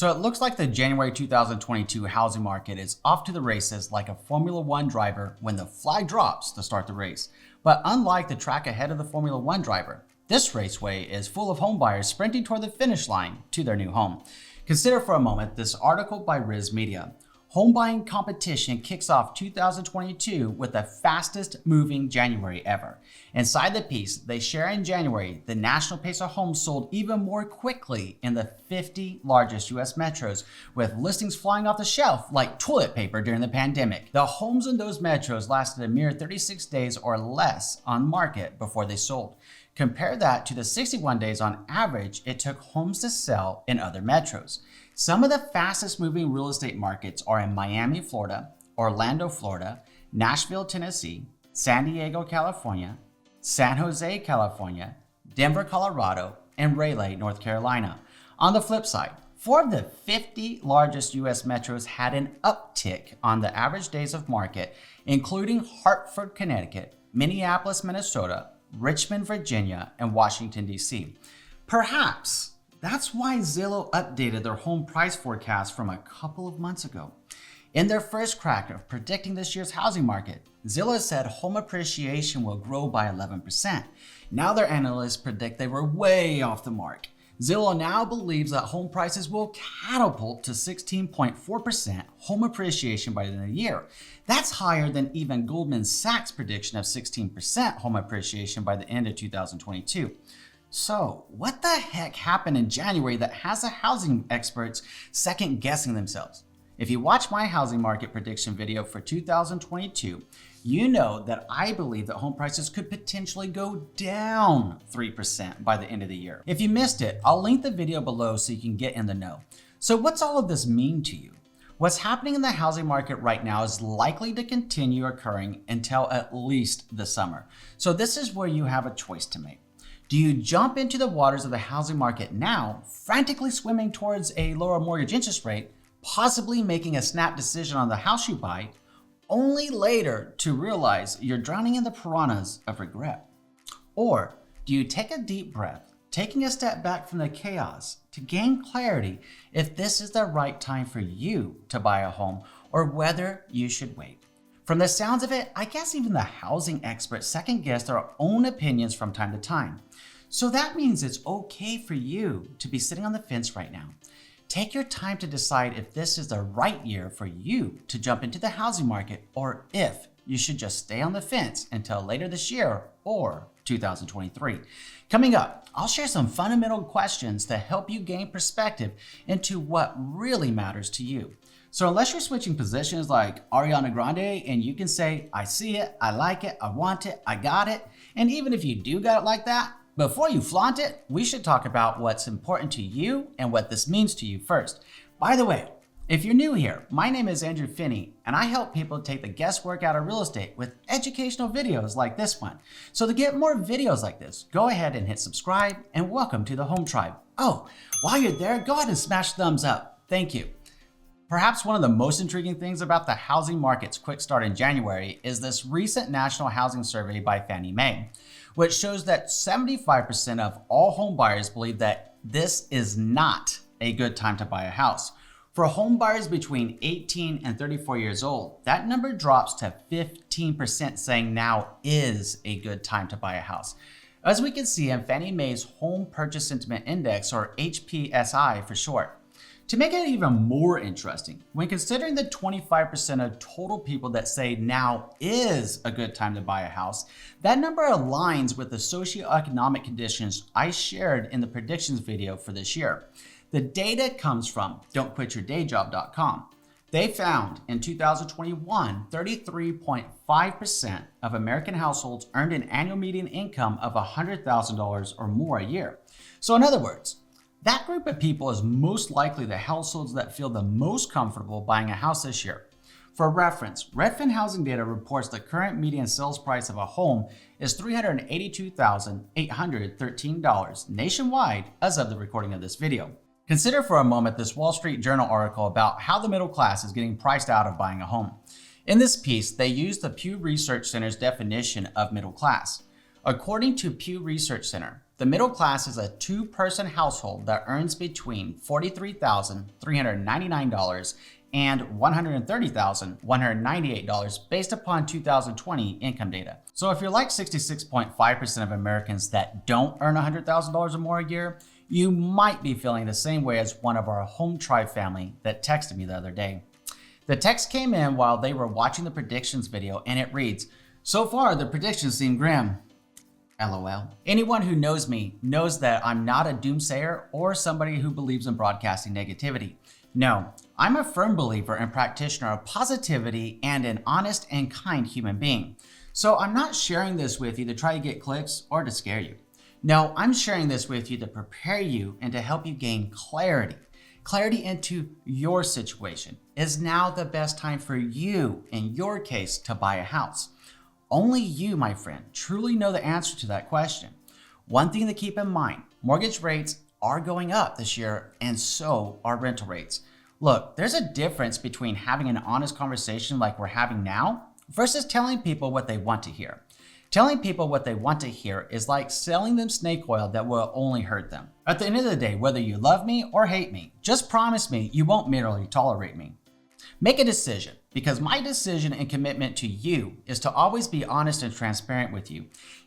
So it looks like the January 2022 housing market is off to the races like a Formula One driver when the flag drops to start the race. But unlike the track ahead of the Formula One driver, this raceway is full of homebuyers sprinting toward the finish line to their new home. Consider for a moment this article by Riz Media. Home buying competition kicks off 2022 with the fastest moving January ever. Inside the piece, they share in January the national pace of homes sold even more quickly in the 50 largest US metros, with listings flying off the shelf like toilet paper during the pandemic. The homes in those metros lasted a mere 36 days or less on market before they sold. Compare that to the 61 days on average it took homes to sell in other metros. Some of the fastest moving real estate markets are in Miami, Florida, Orlando, Florida, Nashville, Tennessee, San Diego, California, San Jose, California, Denver, Colorado, and Raleigh, North Carolina. On the flip side, 4 of the 50 largest US metros had an uptick on the average days of market, including Hartford, Connecticut, Minneapolis, Minnesota, Richmond, Virginia, and Washington, D.C. Perhaps that's why Zillow updated their home price forecast from a couple of months ago. In their first crack of predicting this year's housing market, Zillow said home appreciation will grow by 11%. Now their analysts predict they were way off the mark. Zillow now believes that home prices will catapult to 16.4% home appreciation by the end of the year. That's higher than even Goldman Sachs' prediction of 16% home appreciation by the end of 2022. So, what the heck happened in January that has the housing experts second guessing themselves? If you watch my housing market prediction video for 2022, you know that I believe that home prices could potentially go down 3% by the end of the year. If you missed it, I'll link the video below so you can get in the know. So what's all of this mean to you? What's happening in the housing market right now is likely to continue occurring until at least the summer. So this is where you have a choice to make. Do you jump into the waters of the housing market now, frantically swimming towards a lower mortgage interest rate, possibly making a snap decision on the house you buy, only later to realize you're drowning in the piranhas of regret? Or do you take a deep breath, taking a step back from the chaos to gain clarity if this is the right time for you to buy a home or whether you should wait? From the sounds of it, I guess even the housing experts second guess their own opinions from time to time. So that means it's okay for you to be sitting on the fence right now. Take your time to decide if this is the right year for you to jump into the housing market or if you should just stay on the fence until later this year or 2023. Coming up, I'll share some fundamental questions to help you gain perspective into what really matters to you. So unless you're switching positions like Ariana Grande and you can say, I see it, I like it, I want it, I got it, and even if you do got it like that, before you flaunt it, we should talk about what's important to you and what this means to you first. By the way, if you're new here, my name is Finney, and I help people take the guesswork out of real estate with educational videos like this one. So to get more videos like this, go ahead and hit subscribe and welcome to the Home Tribe. Oh, while you're there, go ahead and smash thumbs up. Thank you. Perhaps one of the most intriguing things about the housing market's quick start in January is this recent national housing survey by Fannie Mae, which shows that 75% of all home buyers believe that this is not a good time to buy a house. For home buyers between 18 and 34 years old, that number drops to 15% saying now is a good time to buy a house. As we can see in Fannie Mae's Home Purchase Sentiment Index, or HPSI for short. To make it even more interesting, when considering the 25% of total people that say now is a good time to buy a house, that number aligns with the socioeconomic conditions I shared in the predictions video for this year. The data comes from don'tquityourdayjob.com. They found in 2021, 33.5% of American households earned an annual median income of $100,000 or more a year. So in other words, that group of people is most likely the households that feel the most comfortable buying a house this year. For reference, Redfin Housing Data reports the current median sales price of a home is $382,813 nationwide as of the recording of this video. Consider for a moment this Wall Street Journal article about how the middle class is getting priced out of buying a home. In this piece, they use the Pew Research Center's definition of middle class. According to Pew Research Center, The middle class is a two-person household that earns between $43,399 and $130,198 based upon 2020 income data. So if you're like 66.5% of Americans that don't earn $100,000 or more a year, you might be feeling the same way as one of our Home Tribe family that texted me the other day. The text came in while they were watching the predictions video, and it reads, "So far, the predictions seem grim. LOL. Anyone who knows me knows that I'm not a doomsayer or somebody who believes in broadcasting negativity. No, I'm a firm believer and practitioner of positivity and an honest and kind human being. So I'm not sharing this with you to try to get clicks or to scare you. No, I'm sharing this with you to prepare you and to help you gain clarity. Clarity into your situation. Is now the best time for you, in your case, to buy a house? Only you, my friend, truly know the answer to that question. One thing to keep in mind, mortgage rates are going up this year, and so are rental rates. Look, there's a difference between having an honest conversation like we're having now versus telling people what they want to hear. Telling people what they want to hear is like selling them snake oil that will only hurt them. At the end of the day, whether you love me or hate me, just promise me you won't merely tolerate me. Make a decision, because my decision and commitment to you is to always be honest and transparent with you,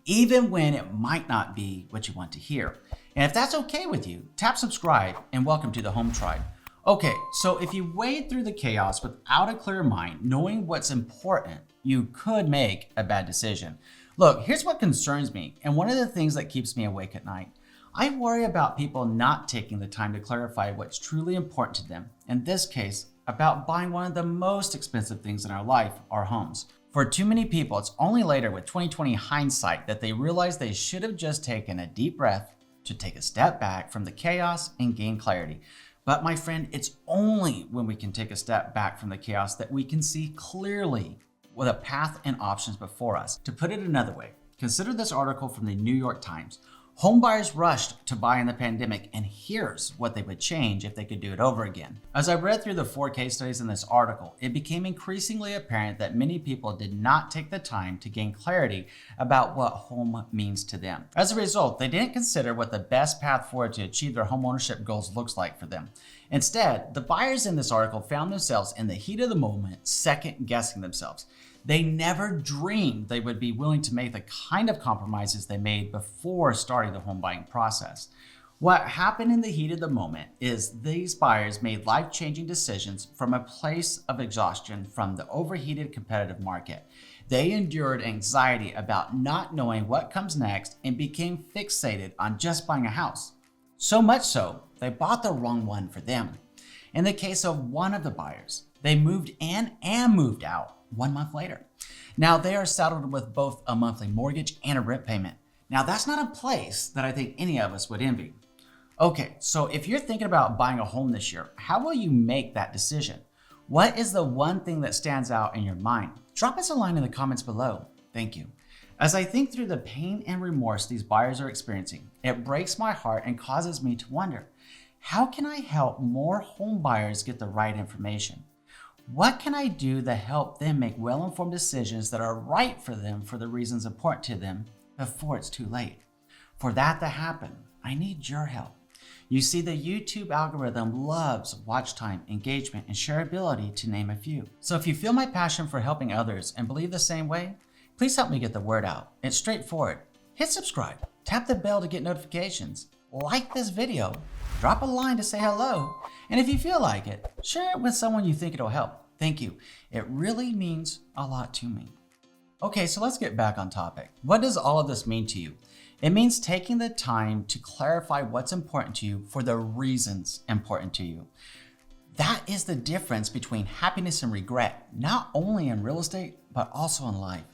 even when it might not be what you want to hear. And if that's okay with you, tap subscribe and welcome to the Home Tribe. Okay, so if you wade through the chaos without a clear mind, knowing what's important, you could make a bad decision. Look, here's what concerns me, and one of the things that keeps me awake at night. I worry about people not taking the time to clarify what's truly important to them. In this case, about buying one of the most expensive things in our life, our homes. For too many people, it's only later with 2020 hindsight that they realize they should have just taken a deep breath to take a step back from the chaos and gain clarity. But my friend, it's only when we can take a step back from the chaos that we can see clearly with a path and options before us. To put it another way, consider this article from the New York Times. Homebuyers rushed to buy in the pandemic, and here's what they would change if they could do it over again. As I read through the 4 case studies in this article, it became increasingly apparent that many people did not take the time to gain clarity about what home means to them. As a result, they didn't consider what the best path forward to achieve their homeownership goals looks like for them. Instead, the buyers in this article found themselves in the heat of the moment, second guessing themselves. They never dreamed they would be willing to make the kind of compromises they made before starting the home buying process. What happened in the heat of the moment is these buyers made life-changing decisions from a place of exhaustion from the overheated competitive market. They endured anxiety about not knowing what comes next and became fixated on just buying a house. So much so, they bought the wrong one for them. In the case of one of the buyers, they moved in and moved out 1 month later. Now they are saddled with both a monthly mortgage and a rent payment. Now that's not a place that I think any of us would envy. Okay, so if you're thinking about buying a home this year, how will you make that decision? What is the one thing that stands out in your mind? Drop us a line in the comments below. Thank you. As I think through the pain and remorse these buyers are experiencing, it breaks my heart and causes me to wonder, how can I help more home buyers get the right information? What can I do to help them make well-informed decisions that are right for them for the reasons important to them before it's too late? For that to happen, I need your help. You see, the YouTube algorithm loves watch time, engagement, and shareability, to name a few. So if you feel my passion for helping others and believe the same way, please help me get the word out. It's straightforward. Hit subscribe, tap the bell to get notifications, like this video, drop a line to say hello, and if you feel like it, share it with someone you think it'll help. Thank you. It really means a lot to me. Okay, so let's get back on topic. What does all of this mean to you? It means taking the time to clarify what's important to you for the reasons important to you. That is the difference between happiness and regret, not only in real estate, but also in life.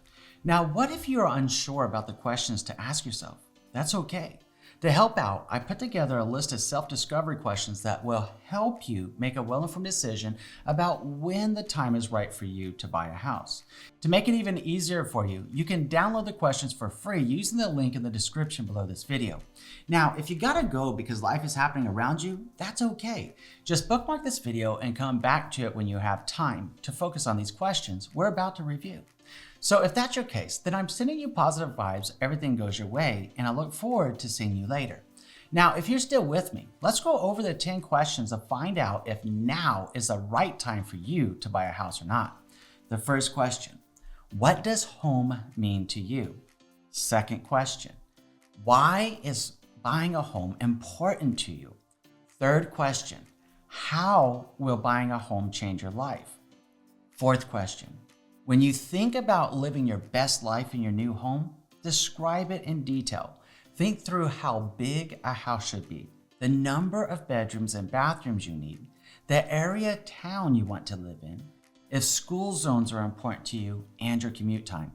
Now, what if you are unsure about the questions to ask yourself? That's okay. To help out, I put together a list of self-discovery questions that will help you make a well-informed decision about when the time is right for you to buy a house. To make it even easier for you, you can download the questions for free using the link in the description below this video. Now, if you gotta go because life is happening around you, that's okay. Just bookmark this video and come back to it when you have time to focus on these questions we're about to review. So if that's your case, then I'm sending you positive vibes, everything goes your way, and I look forward to seeing you later. Now, if you're still with me, let's go over the 10 questions to find out if now is the right time for you to buy a house or not. The first question, what does home mean to you? Second question, why is buying a home important to you? Third question, how will buying a home change your life? Fourth question, when you think about living your best life in your new home, describe it in detail. Think through how big a house should be, the number of bedrooms and bathrooms you need, the area town you want to live in, if school zones are important to you, and your commute time.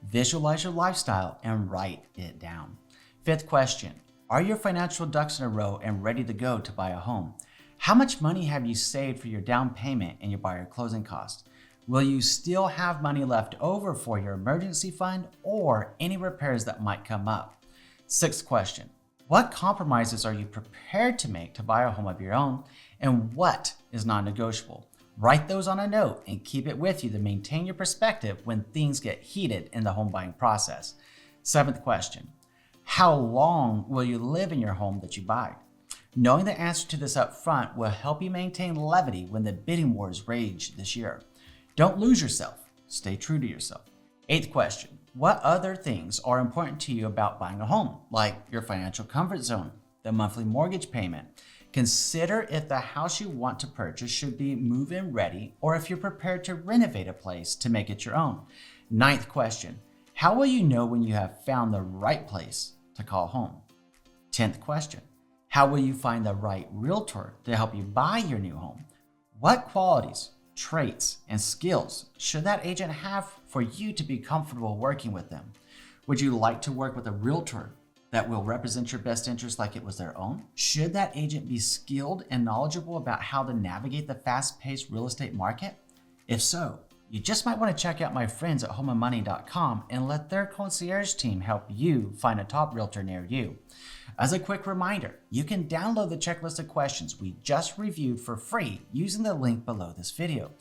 Visualize your lifestyle and write it down. Fifth question, are your financial ducks in a row and ready to go to buy a home? How much money have you saved for your down payment and your buyer closing costs? Will you still have money left over for your emergency fund or any repairs that might come up? Sixth question, what compromises are you prepared to make to buy a home of your own, and what is non-negotiable? Write those on a note and keep it with you to maintain your perspective when things get heated in the home buying process. Seventh question, how long will you live in your home that you buy? Knowing the answer to this up front will help you maintain levity when the bidding wars rage this year. Don't lose yourself. Stay true to yourself. Eighth question, what other things are important to you about buying a home, like your financial comfort zone, the monthly mortgage payment? Consider if the house you want to purchase should be move-in ready or if you're prepared to renovate a place to make it your own. Ninth question, how will you know when you have found the right place to call home? 10th question, how will you find the right realtor to help you buy your new home? What qualities, traits, and skills should that agent have for you to be comfortable working with them? Would you like to work with a realtor that will represent your best interest like it was their own? Should that agent be skilled and knowledgeable about how to navigate the fast-paced real estate market? If so, you just might want to check out my friends at homeandmoney.com and let their concierge team help you find a top realtor near you. As a quick reminder, you can download the checklist of questions we just reviewed for free using the link below this video.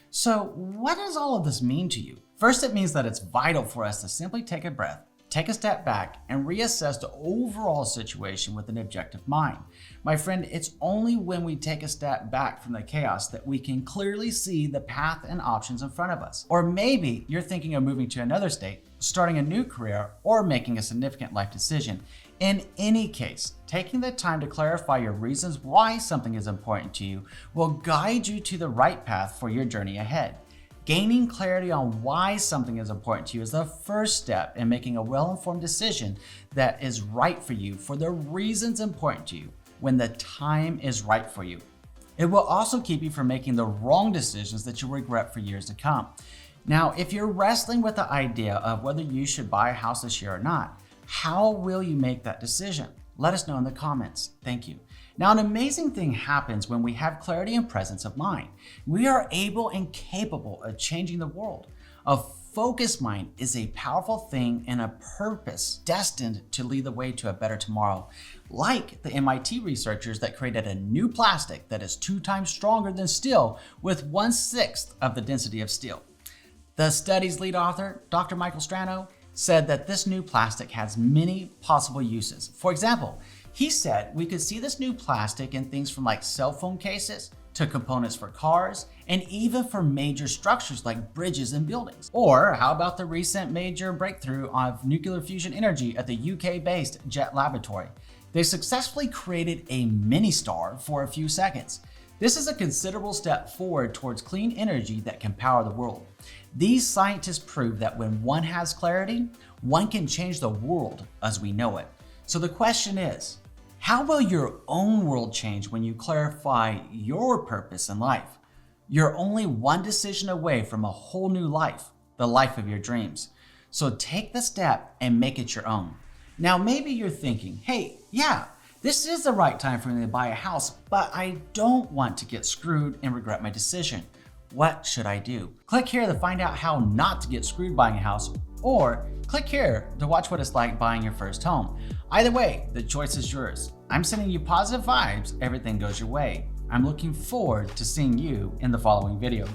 So what does all of this mean to you? First, it means that it's vital for us to simply take a breath, take a step back, and reassess the overall situation with an objective mind. My friend, it's only when we take a step back from the chaos that we can clearly see the path and options in front of us. Or maybe you're thinking of moving to another state, starting a new career, or making a significant life decision. In any case, taking the time to clarify your reasons why something is important to you will guide you to the right path for your journey ahead. Gaining clarity on why something is important to you is the first step in making a well-informed decision that is right for you for the reasons important to you when the time is right for you. It will also keep you from making the wrong decisions that you'll regret for years to come. Now, if you're wrestling with the idea of whether you should buy a house this year or not, how will you make that decision? Let us know in the comments. Thank you. Now, an amazing thing happens when we have clarity and presence of mind. We are able and capable of changing the world. A focused mind is a powerful thing and a purpose destined to lead the way to a better tomorrow. Like the MIT researchers that created a new plastic that is 2 times stronger than steel with 1/6 of the density of steel. The study's lead author, Dr. Michael Strano, said that this new plastic has many possible uses. For example, he said we could see this new plastic in things from like cell phone cases to components for cars and even for major structures like bridges and buildings. Or how about the recent major breakthrough of nuclear fusion energy at the UK-based Jet Laboratory? They successfully created a mini star for a few seconds. This is a considerable step forward towards clean energy that can power the world. These scientists prove that when one has clarity, one can change the world as we know it. So the question is, how will your own world change when you clarify your purpose in life? You're only one decision away from a whole new life, the life of your dreams. So take the step and make it your own. Now, maybe you're thinking, hey, yeah, this is the right time for me to buy a house, but I don't want to get screwed and regret my decision. What should I do? Click here to find out how not to get screwed buying a house, or click here to watch what it's like buying your first home. Either way, the choice is yours. I'm sending you positive vibes, everything goes your way. I'm looking forward to seeing you in the following video.